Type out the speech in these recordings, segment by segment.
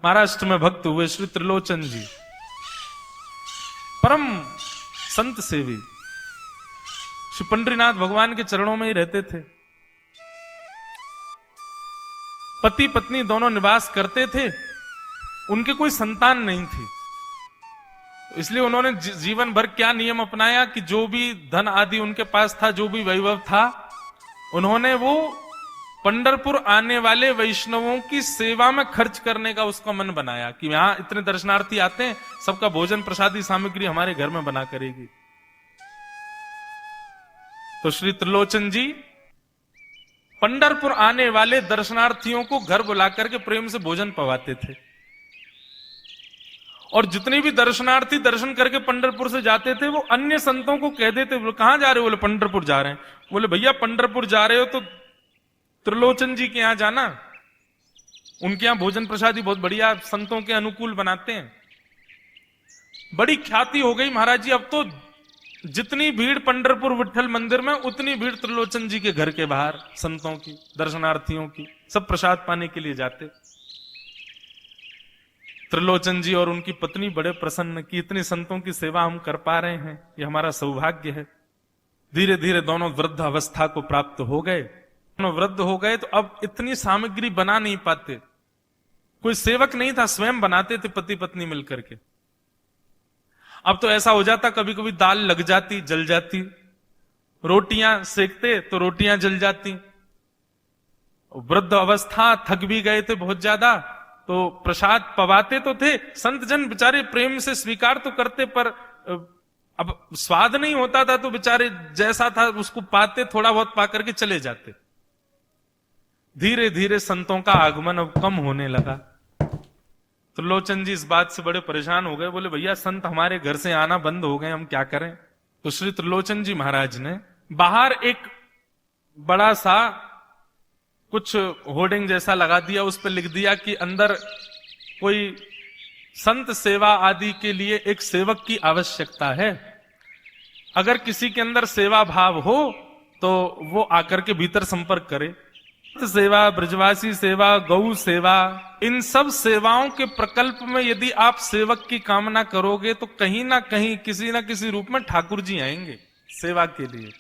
महाराष्ट्र में भक्त हुए श्री त्रिलोचन जी, परम संत सेवी, श्री पंडरीनाथ भगवान के चरणों में ही रहते थे। पति पत्नी दोनों निवास करते थे, उनके कोई संतान नहीं थी, इसलिए उन्होंने जीवन भर क्या नियम अपनाया कि जो भी धन आदि उनके पास था, जो भी वैभव था, उन्होंने वो पंढरपुर आने वाले वैष्णवों की सेवा में खर्च करने का उसका मन बनाया कि यहां इतने दर्शनार्थी आते हैं, सबका भोजन प्रसादी सामग्री हमारे घर में बना करेगी। तो श्री त्रिलोचन जी पंढरपुर आने वाले दर्शनार्थियों को घर बुलाकर के प्रेम से भोजन पवाते थे। और जितने भी दर्शनार्थी दर्शन करके पंढरपुर से जाते थे, वो अन्य संतों को कह देते, बोले कहां जा रहे हो? बोले पंढरपुर जा रहे हैं। बोले भैया पंढरपुर जा रहे हो तो त्रिलोचन जी के यहां जाना, उनके यहां भोजन प्रसादी बहुत बढ़िया संतों के अनुकूल बनाते हैं। बड़ी ख्याति हो गई महाराज जी, अब तो जितनी भीड़ पंढरपुर विठल मंदिर में, उतनी भीड़ त्रिलोचन जी के घर के बाहर संतों की, दर्शनार्थियों की, सब प्रसाद पाने के लिए जाते। त्रिलोचन जी और उनकी पत्नी बड़े प्रसन्न कि इतनी संतों की सेवा हम कर पा रहे हैं, ये हमारा सौभाग्य है। धीरे धीरे दोनों वृद्ध अवस्था को प्राप्त हो गए। दोनों वृद्ध हो गए तो अब इतनी सामग्री बना नहीं पाते, कोई सेवक नहीं था, स्वयं बनाते थे पति पत्नी मिलकर के। अब तो ऐसा हो जाता, कभी कभी दाल लग जाती, जल जाती, रोटियां सेकते तो रोटियां जल जाती। वृद्ध अवस्था, थक भी गए थे बहुत ज्यादा, तो प्रसाद पवाते तो थे, संत जन बेचारे प्रेम से स्वीकार तो करते, पर अब स्वाद नहीं होता था, तो बेचारे जैसा था उसको पाते, थोड़ा बहुत पाकर के चले जाते। धीरे धीरे संतों का आगमन अब कम होने लगा। त्रिलोचन जी इस बात से बड़े परेशान हो गए, बोले भैया संत हमारे घर से आना बंद हो गए, हम क्या करें? तो श्री त्रिलोचन जी महाराज ने बाहर एक बड़ा सा कुछ होर्डिंग जैसा लगा दिया, उस पर लिख दिया कि अंदर कोई संत सेवा आदि के लिए एक सेवक की आवश्यकता है। अगर किसी के अंदर सेवा भाव हो तो वो आकर के भीतर संपर्क करे। सेवा, ब्रजवासी सेवा, गौ सेवा, इन सब सेवाओं के प्रकल्प में यदि आप सेवक की कामना करोगे तो कहीं ना कहीं किसी ना किसी रूप में ठाकुर जी आएंगे सेवा के लिए।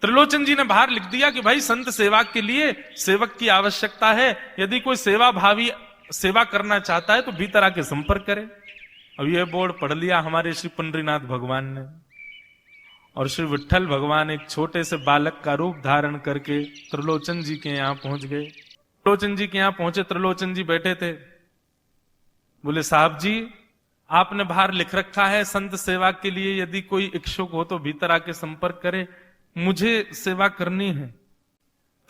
त्रिलोचन जी ने बाहर लिख दिया कि भाई संत सेवा के लिए सेवक की आवश्यकता है, यदि कोई सेवा भावी सेवा करना चाहता है तो भीतर आके संपर्क करे। अब यह बोर्ड पढ़ लिया हमारे श्री पंडरीनाथ भगवान ने, और श्री विठल भगवान एक छोटे से बालक का रूप धारण करके त्रिलोचन जी के यहां पहुंच गए। त्रिलोचन जी के यहां पहुंचे, त्रिलोचन जी बैठे थे। बोले साहब जी, आपने बाहर लिख रखा है संत सेवा के लिए यदि कोई इच्छुक हो तो भीतर आके संपर्क करे, मुझे सेवा करनी है।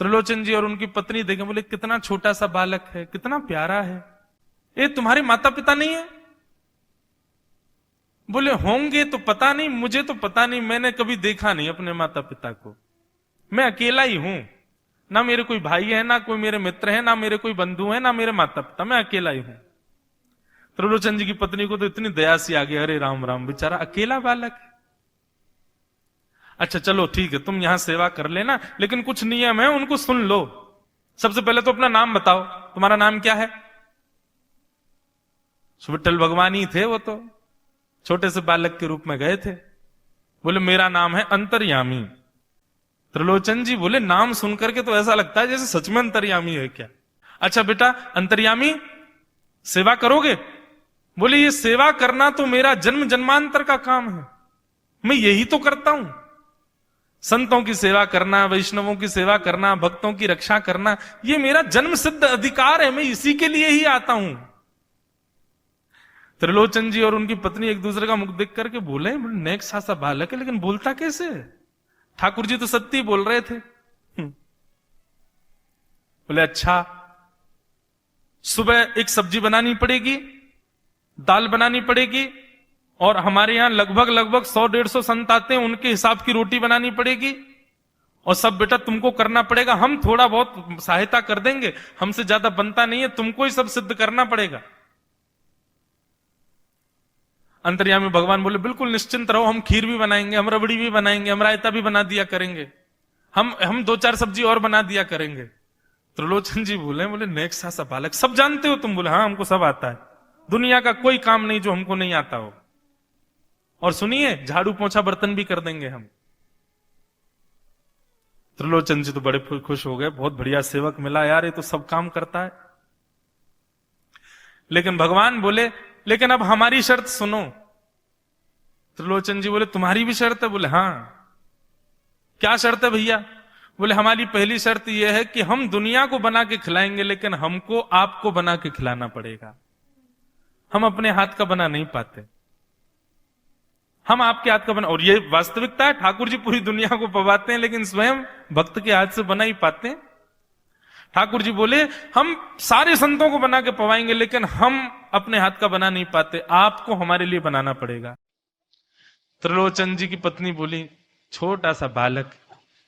त्रिलोचन जी और उनकी पत्नी देखें, बोले कितना छोटा सा बालक है, कितना प्यारा है, ये तुम्हारे माता पिता नहीं है? बोले होंगे तो पता नहीं, मुझे तो पता नहीं, मैंने कभी देखा नहीं अपने माता पिता को, मैं अकेला ही हूं, ना मेरे कोई भाई है, ना कोई मेरे मित्र है, ना मेरे कोई बंधु है, ना मेरे माता पिता, मैं अकेला ही हूं। त्रिलोचन जी की पत्नी को तो इतनी दया सी आ गई, अरे राम राम, बेचारा अकेला बालक है। अच्छा चलो ठीक है, तुम यहां सेवा कर लेना, लेकिन कुछ नियम है उनको सुन लो। सबसे पहले तो अपना नाम बताओ, तुम्हारा नाम क्या है? विठल भगवान ही थे, वो तो छोटे से बालक के रूप में गए थे। बोले मेरा नाम है अंतर्यामी। त्रिलोचन जी बोले नाम सुनकर के तो ऐसा लगता है जैसे सच में अंतर्यामी है क्या? अच्छा बेटा अंतर्यामी, सेवा करोगे? बोले ये सेवा करना तो मेरा जन्म जन्मांतर का काम है, मैं यही तो करता हूं। संतों की सेवा करना, वैष्णवों की सेवा करना, भक्तों की रक्षा करना, ये मेरा जन्म सिद्ध अधिकार है, मैं इसी के लिए ही आता हूं। त्रिलोचन जी और उनकी पत्नी एक दूसरे का मुख देख करके बोले, नेक सा बालक है लेकिन बोलता कैसे? ठाकुर जी तो सत्य बोल रहे थे। बोले अच्छा, सुबह एक सब्जी बनानी पड़ेगी, दाल बनानी पड़ेगी, और हमारे यहां लगभग 100-150 संत आते हैं, उनके हिसाब की रोटी बनानी पड़ेगी, और सब बेटा तुमको करना पड़ेगा, हम थोड़ा बहुत सहायता कर देंगे, हमसे ज्यादा बनता नहीं है, तुमको ही सब सिद्ध करना पड़ेगा। अंतर्यामी भगवान बोले बिल्कुल निश्चिंत रहो, हम खीर भी बनाएंगे, हम रबड़ी भी बनाएंगे, हम रायता भी बना दिया करेंगे, हम 2-4 सब्जी और बना दिया करेंगे। त्रिलोचन जी बोले नेक्सा सा बालक, सब जानते हो तुम? बोले हाँ हमको सब आता है, दुनिया का कोई काम नहीं जो हमको नहीं आता हो। और सुनिए, झाड़ू पोंछा बर्तन भी कर देंगे हम। त्रिलोचन जी तो बड़े खुश हो गए, बहुत बढ़िया सेवक मिला यार, ये तो सब काम करता है। लेकिन भगवान बोले लेकिन अब हमारी शर्त सुनो। त्रिलोचन जी बोले तुम्हारी भी शर्त है? बोले हाँ। क्या शर्त है भैया? बोले हमारी पहली शर्त यह है कि हम दुनिया को बना के खिलाएंगे, लेकिन हमको आपको बना के खिलाना पड़ेगा। हम अपने हाथ का बना नहीं पाते, हम आपके हाथ का बना। और ये वास्तविकता है, ठाकुर जी पूरी दुनिया को पवाते हैं, लेकिन स्वयं भक्त के हाथ से बना ही पाते हैं। ठाकुर जी बोले हम सारे संतों को बना के पवाएंगे, लेकिन हम अपने हाथ का बना नहीं पाते, आपको हमारे लिए बनाना पड़ेगा। त्रिलोचन जी की पत्नी बोली छोटा सा बालक,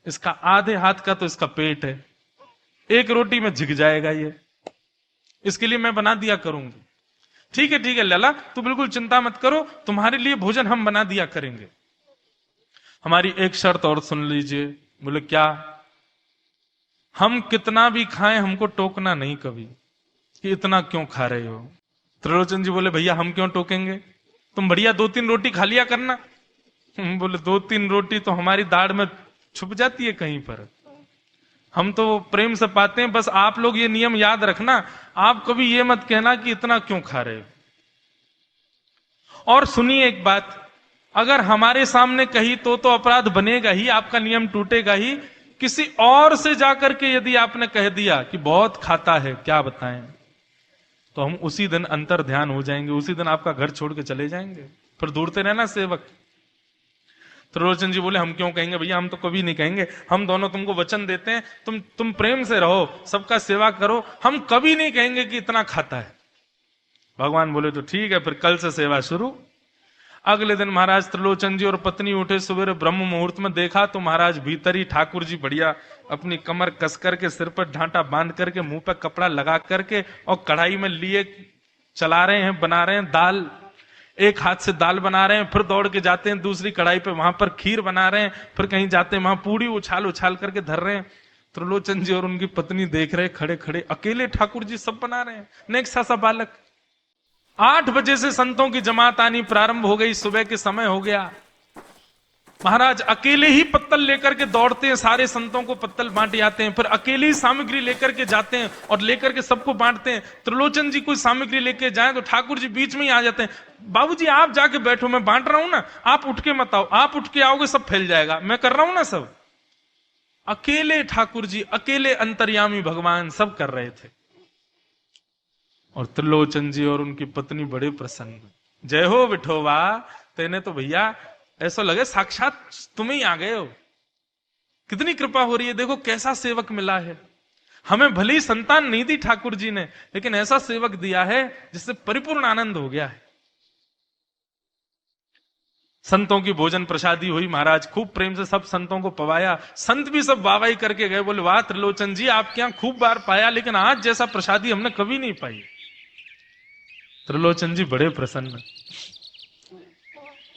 इसका आधे हाथ का तो इसका पेट है, एक रोटी में झिक जाएगा ये, इसके लिए मैं बना दिया करूंगी। ठीक है लला, तू बिल्कुल चिंता मत करो, तुम्हारे लिए भोजन हम बना दिया करेंगे। हमारी एक शर्त और सुन लीजिए। बोले क्या? हम कितना भी खाएं हमको टोकना नहीं कभी कि इतना क्यों खा रहे हो। त्रिलोचन जी बोले भैया हम क्यों टोकेंगे, तुम बढ़िया 2-3 रोटी खा लिया करना। बोले 2-3 रोटी तो हमारी दाढ़ में छुप जाती है कहीं पर, हम तो प्रेम से पाते हैं। बस आप लोग ये नियम याद रखना, आप कभी ये मत कहना कि इतना क्यों खा रहे हो। और सुनिए एक बात, अगर हमारे सामने कही तो अपराध बनेगा ही, आपका नियम टूटेगा ही। किसी और से जाकर के यदि आपने कह दिया कि बहुत खाता है, क्या बताएं, तो हम उसी दिन अंतर ध्यान हो जाएंगे, उसी दिन आपका घर छोड़ के चले जाएंगे, फिर ढूंढते रहना सेवक। त्रिलोचन जी बोले हम क्यों कहेंगे भैया, हम तो कभी नहीं कहेंगे, हम दोनों तुमको वचन देते हैं, तुम प्रेम से रहो, सबका सेवा करो, हम कभी नहीं कहेंगे कि इतना खाता है। भगवान बोले तो ठीक है, फिर कल से सेवा शुरू। अगले दिन महाराज त्रिलोचन जी और पत्नी उठे सवेरे ब्रह्म मुहूर्त में, देखा तो महाराज भीतर ही ठाकुर जी बढ़िया अपनी कमर कस करके, सिर पर ढांटा बांध करके, मुंह पर कपड़ा लगा करके और कढ़ाई में लिए चला रहे हैं, बना रहे हैं दाल। एक हाथ से दाल बना रहे हैं, फिर दौड़ के जाते हैं दूसरी कढ़ाई पे, वहां पर खीर बना रहे हैं, फिर कहीं जाते हैं वहां पूड़ी उछाल उछाल करके धर रहे हैं। त्रिलोचन जी और उनकी पत्नी देख रहे खड़े खड़े, अकेले ठाकुर जी सब बना रहे हैं, नेक्सा सा बालक। 8 बजे से संतों की जमात आनी प्रारंभ हो गई, सुबह के समय हो गया। महाराज अकेले ही पत्तल लेकर के दौड़ते हैं, सारे संतों को पत्तल बांट जाते हैं, फिर अकेले ही सामग्री लेकर के जाते हैं और लेकर के सबको बांटते हैं। त्रिलोचन जी कोई सामग्री लेके जाए तो ठाकुर जी बीच में ही आ जाते हैं, बाबूजी आप जाके बैठो, मैं बांट रहा हूं ना, आप उठ के मत आओ, आप उठ के आओगे सब फैल जाएगा, मैं कर रहा हूं ना सब। अकेले ठाकुर जी, अकेले अंतर्यामी भगवान सब कर रहे थे। और त्रिलोचन जी और उनकी पत्नी बड़े प्रसन्न, जय हो विठोबा, तेने तो भैया ऐसा लगे साक्षात तुम ही आ गए हो, कितनी कृपा हो रही है, देखो कैसा सेवक मिला है। हमें भली संतान नहीं दी ठाकुर जी ने, लेकिन ऐसा सेवक दिया है जिससे परिपूर्ण आनंद हो गया है। संतों की भोजन प्रसादी हुई, महाराज खूब प्रेम से सब संतों को पवाया, संत भी सब वाहवाही करके गए, बोले वाह त्रिलोचन जी आपके यहां खूब बार पाया, लेकिन आज जैसा प्रसादी हमने कभी नहीं पाई। त्रिलोचन जी बड़े प्रसन्न।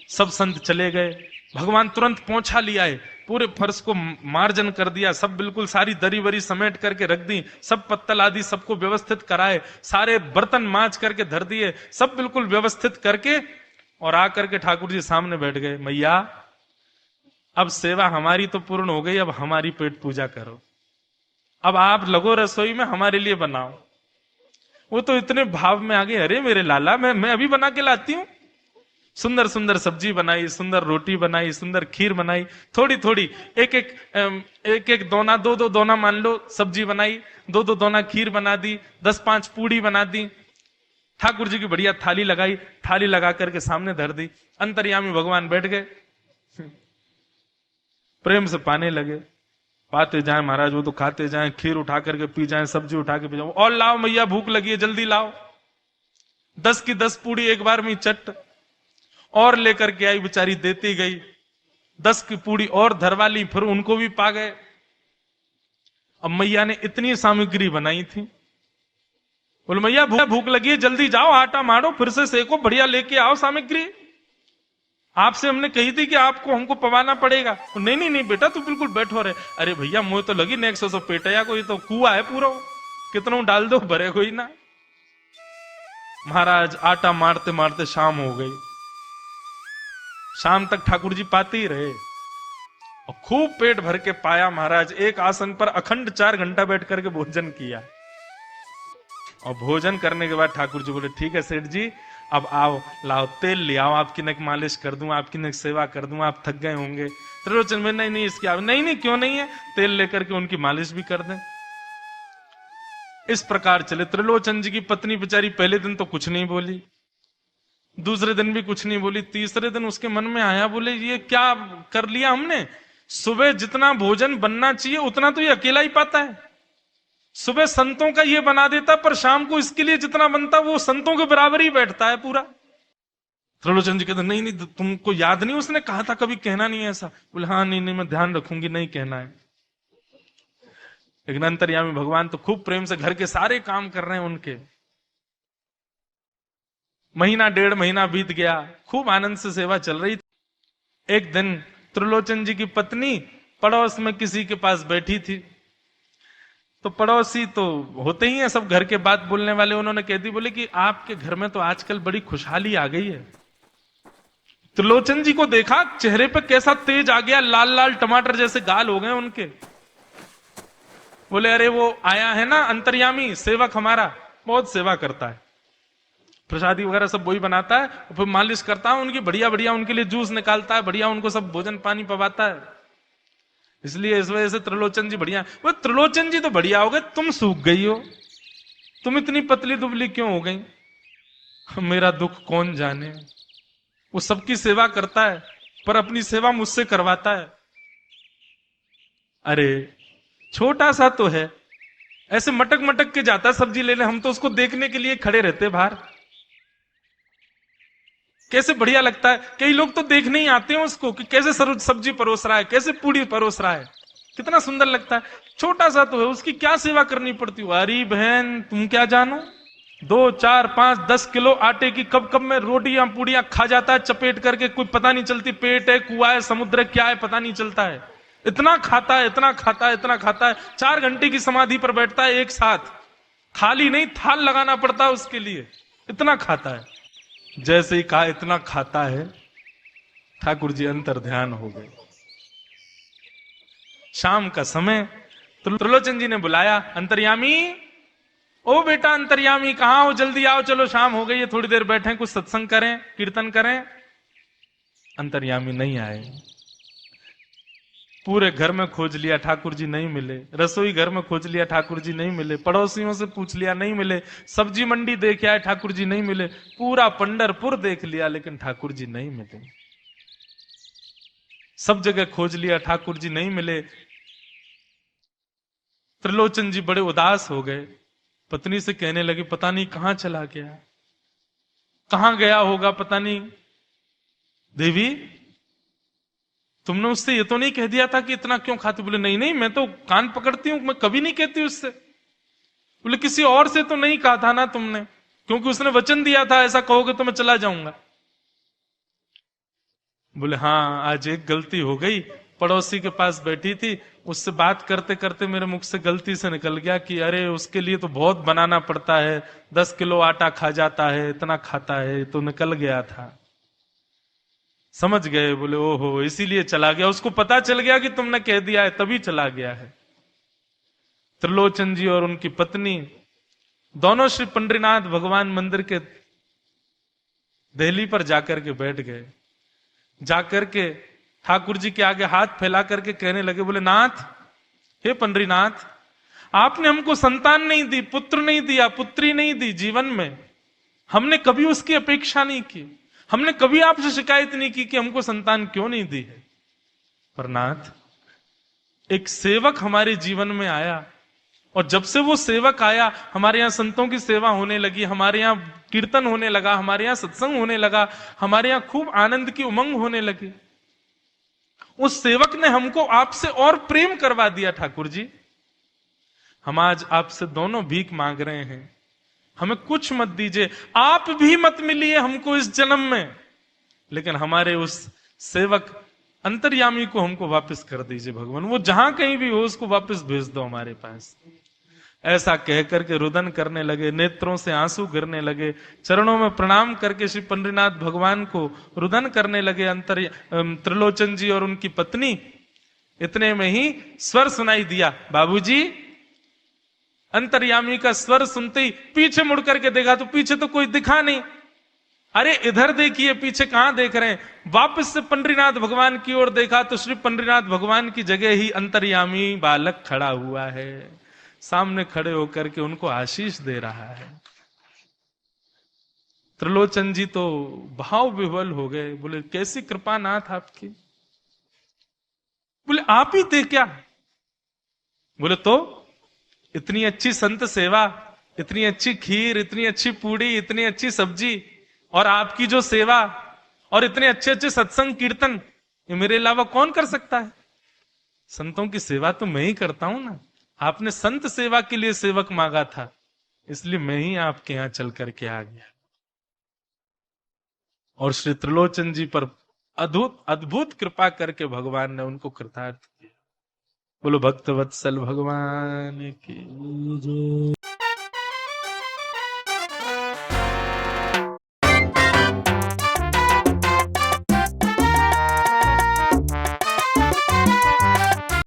सब संत चले गए, भगवान तुरंत पोंछा लिया है, पूरे फर्श को मार्जन कर दिया, सब बिल्कुल सारी दरी वरी समेट करके रख दी, सब पत्तल आदि सबको व्यवस्थित कराए, सारे बर्तन मांज करके धर दिए, सब बिल्कुल व्यवस्थित करके, और आकर के ठाकुर जी सामने बैठ गए। मैया अब सेवा हमारी तो पूर्ण हो गई, अब हमारी पेट पूजा करो, अब आप लगो रसोई में, हमारे लिए बनाओ। वो तो इतने भाव में आ गए, अरे मेरे लाला मैं अभी बना के लाती हूं। सुंदर सुंदर सब्जी बनाई, सुंदर रोटी बनाई, सुंदर खीर बनाई, थोड़ी थोड़ी एक एक दोना, 2-2 दोना मान लो सब्जी बनाई, 2-2 दोना खीर बना दी, 10-5 पूड़ी बना दी, ठाकुर जी की बढ़िया थाली लगाई, थाली लगा करके सामने धर दी। अंतर्यामी भगवान बैठ गए, प्रेम से पाने लगे, पाते जाए महाराज, वो तो खाते जाए, खीर उठा करके पी जाए, सब्जी उठा के पी जाओ, और लाओ मैया भूख लगी है जल्दी लाओ। 10 की 10 पूड़ी एक बार में चट और लेकर के आई, बेचारी देती गई, 10 की पूड़ी और धरवा ली, फिर उनको भी पा गए। अब मैया ने इतनी सामग्री बनाई थी, बोले मैया भूख लगी है जल्दी जाओ, आटा मारो, फिर से सेको, बढ़िया लेके आओ सामग्री, आपसे हमने कही थी कि आपको हमको पवाना पड़ेगा। नहीं नहीं नहीं बेटा तू बिल्कुल बैठो रहे। अरे भैया मुझे तो लगी नेक्सस पेटया को, ये तो कुआ है पूरा। कितनों डाल दो भरे कोई ना। महाराज आटा मारते मारते शाम हो गई। शाम तक ठाकुर जी पाते ही रहे और खूब पेट भर के पाया। महाराज एक आसन पर अखंड 4 घंटा बैठ करके भोजन किया और भोजन करने के बाद ठाकुर जी बोले ठीक है सेठ जी, अब आओ लाओ तेल ले आओ, आपकी नक मालिश कर दूं, आपकी नक सेवा कर दूं, आप थक गए होंगे। त्रिलोचन में नहीं नहीं इसकी नहीं नहीं क्यों नहीं है, तेल लेकर के उनकी मालिश भी कर दें। इस प्रकार चले। त्रिलोचन जी की पत्नी बेचारी पहले दिन तो कुछ नहीं बोली, दूसरे दिन भी कुछ नहीं बोली, तीसरे दिन उसके मन में आया, बोले ये क्या कर लिया हमने। सुबह जितना भोजन बनना चाहिए उतना तो ये अकेला ही पाता है। सुबह संतों का ये बना देता, पर शाम को इसके लिए जितना बनता वो संतों के बराबर ही बैठता है पूरा। त्रिलोचन जी कहते नहीं नहीं तुमको याद नहीं उसने कहा था कभी कहना नहीं है ऐसा। बोले हाँ नहीं नहीं मैं ध्यान रखूंगी, नहीं कहना है। लेकिन अंतर्यामी भगवान तो खूब प्रेम से घर के सारे काम कर रहे हैं उनके। महीना 1.5 महीना बीत गया, खूब आनंद से सेवा चल रही थी। एक दिन त्रिलोचन जी की पत्नी पड़ोस में किसी के पास बैठी थी, तो पड़ोसी तो होते ही हैं सब घर के बात बोलने वाले, उन्होंने कह दी, बोले कि आपके घर में तो आजकल बड़ी खुशहाली आ गई है। त्रिलोचन जी को देखा, चेहरे पे कैसा तेज आ गया, लाल लाल टमाटर जैसे गाल हो गए उनके। बोले अरे वो आया है ना अंतर्यामी सेवक हमारा, बहुत सेवा करता है, प्रसादी वगैरह सब वही बनाता है, फिर मालिश करता है उनकी, बढ़िया बढ़िया उनके लिए जूस निकालता है, बढ़िया उनको सब भोजन पानी पवाता है, इसलिए इस वजह से त्रिलोचन जी बढ़िया। वो त्रिलोचन जी तो बढ़िया हो गए, तुम सूख गई हो, तुम इतनी पतली दुबली क्यों हो गई, मेरा दुख कौन जाने। वो सबकी सेवा करता है पर अपनी सेवा मुझसे करवाता है। अरे छोटा सा तो है, ऐसे मटक मटक के जाता सब्जी लेने, हम तो उसको देखने के लिए खड़े रहते बाहर, कैसे बढ़िया लगता है। कई लोग तो देखने ही आते हैं उसको कि कैसे सब्जी परोस रहा है, कैसे पूड़ी परोस रहा है, कितना सुंदर लगता है। छोटा सा तो है, उसकी क्या सेवा करनी पड़ती है। अरे बहन तुम क्या जानो, 2, 4, 5, 10 किलो आटे की कब कब में रोटियां पूड़ियां खा जाता है चपेट करके, कोई पता नहीं चलती, पेट है कुआ है समुद्र है क्या है पता नहीं चलता है, इतना खाता है इतना खाता है इतना खाता है। 4 घंटे की समाधि पर बैठता है एक साथ, थाली नहीं थाल लगाना पड़ता है उसके लिए, इतना खाता है। जैसे ही कहा इतना खाता है, ठाकुर जी अंतर ध्यान हो गए। शाम का समय, त्रिलोचन जी ने बुलाया, अंतर्यामी, ओ बेटा अंतर्यामी कहां हो, जल्दी आओ, चलो शाम हो गई है, थोड़ी देर बैठे कुछ सत्संग करें कीर्तन करें। अंतर्यामी नहीं आए। पूरे घर में खोज लिया, ठाकुर जी नहीं मिले, रसोई घर में खोज लिया, ठाकुर जी नहीं मिले, पड़ोसियों से पूछ लिया नहीं मिले, सब्जी मंडी देख आए, ठाकुर जी नहीं मिले, पूरा पंढरपुर देख लिया लेकिन ठाकुर जी नहीं मिले। सब जगह खोज लिया, ठाकुर जी नहीं मिले। त्रिलोचन जी बड़े उदास हो गए, पत्नी से कहने लगे पता नहीं कहां चला गया, कहां गया होगा पता नहीं। देवी तुमने उससे ये तो नहीं कह दिया था कि इतना क्यों खाती। बोले नहीं नहीं मैं तो कान पकड़ती हूं, मैं कभी नहीं कहती उससे। बोले किसी और से तो नहीं कहा था ना तुमने, क्योंकि उसने वचन दिया था ऐसा कहोगे तो मैं चला जाऊंगा। बोले हाँ आज एक गलती हो गई, पड़ोसी के पास बैठी थी, उससे बात करते करते मेरे मुख से गलती से निकल गया कि अरे उसके लिए तो बहुत बनाना पड़ता है, 10 किलो आटा खा जाता है, इतना खाता है, तो निकल गया था। समझ गए। बोले ओहो इसीलिए चला गया, उसको पता चल गया कि तुमने कह दिया है तभी चला गया है। त्रिलोचन जी और उनकी पत्नी दोनों श्री पंडरीनाथ भगवान मंदिर के देहली पर जाकर के बैठ गए। जाकर के ठाकुर जी के आगे हाथ फैला करके कहने लगे, बोले नाथ, हे पंडरीनाथ, आपने हमको संतान नहीं दी, पुत्र नहीं दिया, पुत्री नहीं दी जीवन में, हमने कभी उसकी अपेक्षा नहीं की, हमने कभी आपसे शिकायत नहीं की कि हमको संतान क्यों नहीं दी है। पर नाथ, एक सेवक हमारे जीवन में आया, और जब से वो सेवक आया हमारे यहां संतों की सेवा होने लगी, हमारे यहां कीर्तन होने लगा, हमारे यहां सत्संग होने लगा, हमारे यहां खूब आनंद की उमंग होने लगी। उस सेवक ने हमको आपसे और प्रेम करवा दिया। ठाकुर जी हम आज आपसे दोनों भीख मांग रहे हैं, हमें कुछ मत दीजिए, आप भी मत मिलिए हमको इस जन्म में, लेकिन हमारे उस सेवक अंतर्यामी को हमको वापस कर दीजिए भगवान, वो जहां कहीं भी हो उसको वापस भेज दो हमारे पास। ऐसा कहकर के रुदन करने लगे, नेत्रों से आंसू गिरने लगे, चरणों में प्रणाम करके श्री पंडरीनाथ भगवान को रुदन करने लगे त्रिलोचन जी और उनकी पत्नी। इतने में ही स्वर सुनाई दिया, बाबूजी। अंतर्यामी का स्वर सुनते ही पीछे मुड़ करके देखा तो पीछे तो कोई दिखा नहीं। अरे इधर देखिए, पीछे कहां देख रहे हैं। वापस से पंडरीनाथ भगवान की ओर देखा तो श्री पंडरीनाथ भगवान की जगह ही अंतर्यामी बालक खड़ा हुआ है, सामने खड़े होकर के उनको आशीष दे रहा है। त्रिलोचन जी तो भाव विह्वल हो गए, बोले कैसी कृपा नाथ आपकी। बोले आप ही थे क्या। बोले तो इतनी अच्छी संत सेवा, इतनी अच्छी खीर, इतनी अच्छी पूड़ी, इतनी अच्छी सब्जी, और आपकी जो सेवा, और इतने अच्छे अच्छे सत्संग कीर्तन, ये मेरे अलावा कौन कर सकता है। संतों की सेवा तो मैं ही करता हूं ना। आपने संत सेवा के लिए सेवक मांगा था, इसलिए मैं ही आपके यहां चल करके आ गया। और श्री त्रिलोचन जी पर अद्भुत अद्भुत कृपा करके भगवान ने उनको कृतार्थ किया। बोलो भक्त वत्सल भगवान की जय।